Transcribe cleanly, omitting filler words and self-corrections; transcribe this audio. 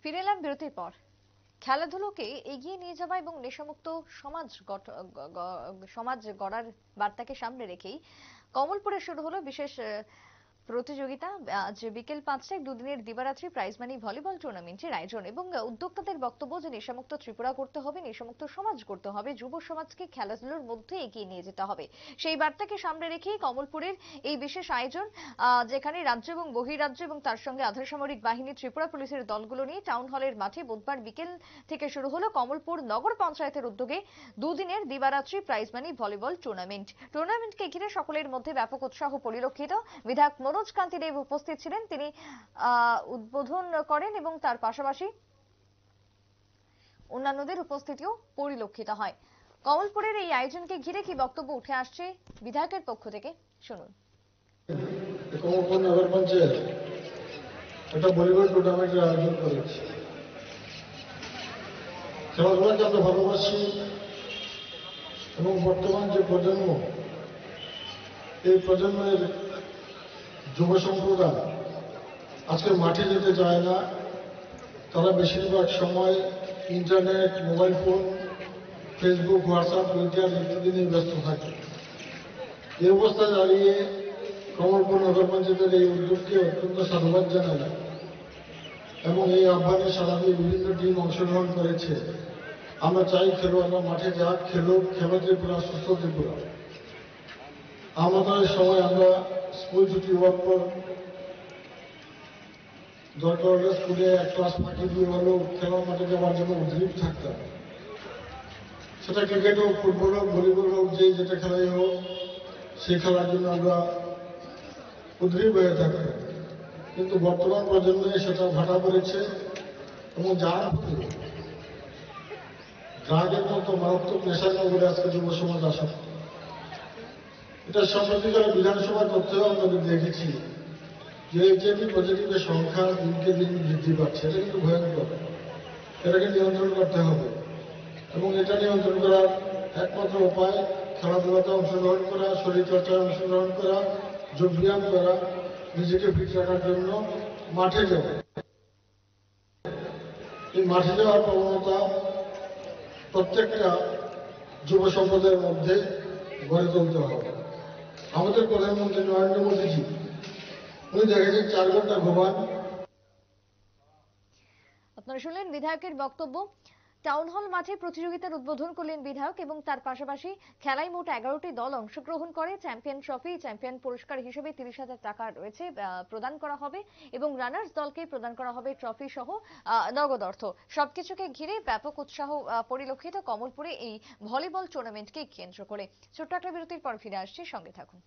ফিরে এলাম বিরতির পর। খেলাধুলোকে এগিয়ে নিয়ে যাওয়া এবং নেশামুক্ত সমাজ গড়ার বার্তাকে সামনে রেখেই কমলপুরে শুরু হলো বিশেষ প্রতিযোগিতা। আজ বিকেল 5টায় দুদিনের দিবারাত্রি প্রাইজ মানি ভলিবল টুর্নামেন্টের আয়োজন এবং উদ্যোক্তাদের বক্তব্য যে নেশামুক্ত ত্রিপুরা করতে হবে, নেশামুক্ত সমাজ করতে হবে, যুব সমাজকে খেলাধুলোর মধ্যে এগিয়ে নিয়ে যেতে হবে। সেই বার্তাকে সামনে রেখেই কমলপুরের এই বিশেষ আয়োজন, যেখানে রাজ্য এবং বহিরাজ্য এবং তার সঙ্গে আধা সামরিক বাহিনী, ত্রিপুরা পুলিশের দলগুলো নিয়ে টাউন হলের মাঠে বুধবার বিকেল থেকে শুরু হলো কমলপুর নগর পঞ্চায়েতের উদ্যোগে দুদিনের দিবারাত্রি প্রাইজ মানি ভলিবল টুর্নামেন্টকে ঘিরে সকলের মধ্যে ব্যাপক উৎসাহ পরিলক্ষিত। বিধায়ক মনোজ কান্তি দেব উপস্থিত ছিলেন, তিনি উদ্বোধন করেন এবং তার পাশাপাশি অন্যান্যদের উপস্থিতিও পরিলক্ষিত হয়। কমলপুরের এই আয়োজনকে ঘিরে কি বক্তব্য উঠে আসছে বিধায়কের পক্ষ থেকে, শুনুন। কমলপুর নগর পঞ্চায়েত একটা ভলিবল টুর্নামেন্টের আয়োজন করেছে। খেলাধুলাকে আমরা ভালোবাসি এবং বর্তমান যে প্রজন্ম, এই প্রজন্মের যুব সম্প্রদায় আজকে মাঠে যেতে চায় না। তারা বেশিরভাগ সময় internet, mobile phone, Facebook, WhatsApp, Twitter ইত্যাদি নিয়ে ব্যস্ত থাকে। এই অবস্থায় দাঁড়িয়ে কমলপুর নগর পঞ্চায়েতের এই উদ্যোগকে অত্যন্ত সাধুবাদ জানাই এবং এই আহ্বানে সারা দিয়ে বিভিন্ন টিম অংশগ্রহণ করেছে। আমরা চাই খেলোয়াড়রা মাঠে যাক, খেলুক, খেলো ত্রিপুরা, সুস্থ ত্রিপুরা। আমাদের সময় আমরা স্কুল ছুটি হওয়ার পর দরকার হলে স্কুলে এক ক্লাস ফাঁকি দিয়ে হলেও খেলার মাঠে যাওয়ার জন্য উদ্গ্রীব থাকতাম। সেটা ক্রিকেট হোক, ফুটবল হোক, ভলিবল হোক, যেটা খেলাই হোক, সেই খেলার জন্য আমরা উদ্গ্রীব হয়ে থাকতাম। কিন্তু বর্তমান প্রজন্মে সেটা ভাটা পড়েছে এবং যার ফলে ড্রাগের মতো মারাত্মক নেশার কবলে আজকে যুব সমাজ আসক্ত। এটা সম্প্রতিকালে বিধানসভার তথ্যেও আমরা দেখেছি যে এইচআইভি পজিটিভের সংখ্যা দিনকে দিন বৃদ্ধি পাচ্ছে। এটা কিন্তু ভয়ঙ্কর। এটাকে নিয়ন্ত্রণ করতে হবে এবং এটা নিয়ন্ত্রণ করার একমাত্র উপায় খেলাধুলাতে অংশগ্রহণ করা, শরীরচর্চায় অংশগ্রহণ করা, যোগব্যায়াম করা, নিজেকে ফিট রাখার জন্য মাঠে যাওয়া। এই মাঠে যাওয়ার প্রবণতা প্রত্যেকটা যুব সম্প্রদায়ের মধ্যে গড়ে তুলতে হবে। আমাদের প্রধানমন্ত্রী নরেন্দ্র মোদীজি, উনি দেখেছেন 4 ঘন্টা ঘুমান। আপনারা শুনলেন বিধায়কের বক্তব্য। টাউন হল মাঠে প্রতিযোগিতার উদ্বোধন করলেন বিধায়ক এবং তার পাশাপাশি খেলায় মোট 11টি দল অংশগ্রহণ করে। চ্যাম্পিয়ন ট্রফি, চ্যাম্পিয়ন পুরস্কার হিসেবে 30,000 টাকা রয়েছে, প্রদান করা হবে এবং রানার্স দলকে প্রদান করা হবে ট্রফি সহ নগদ অর্থ। সবকিছুকে ঘিরে ব্যাপক উৎসাহ পরিলক্ষিত কমলপুরে এই ভলিবল টুর্নামেন্টকে কেন্দ্র করে। ছোট্ট একটা বিরতির পর ফিরে আসছি, সঙ্গে থাকুন।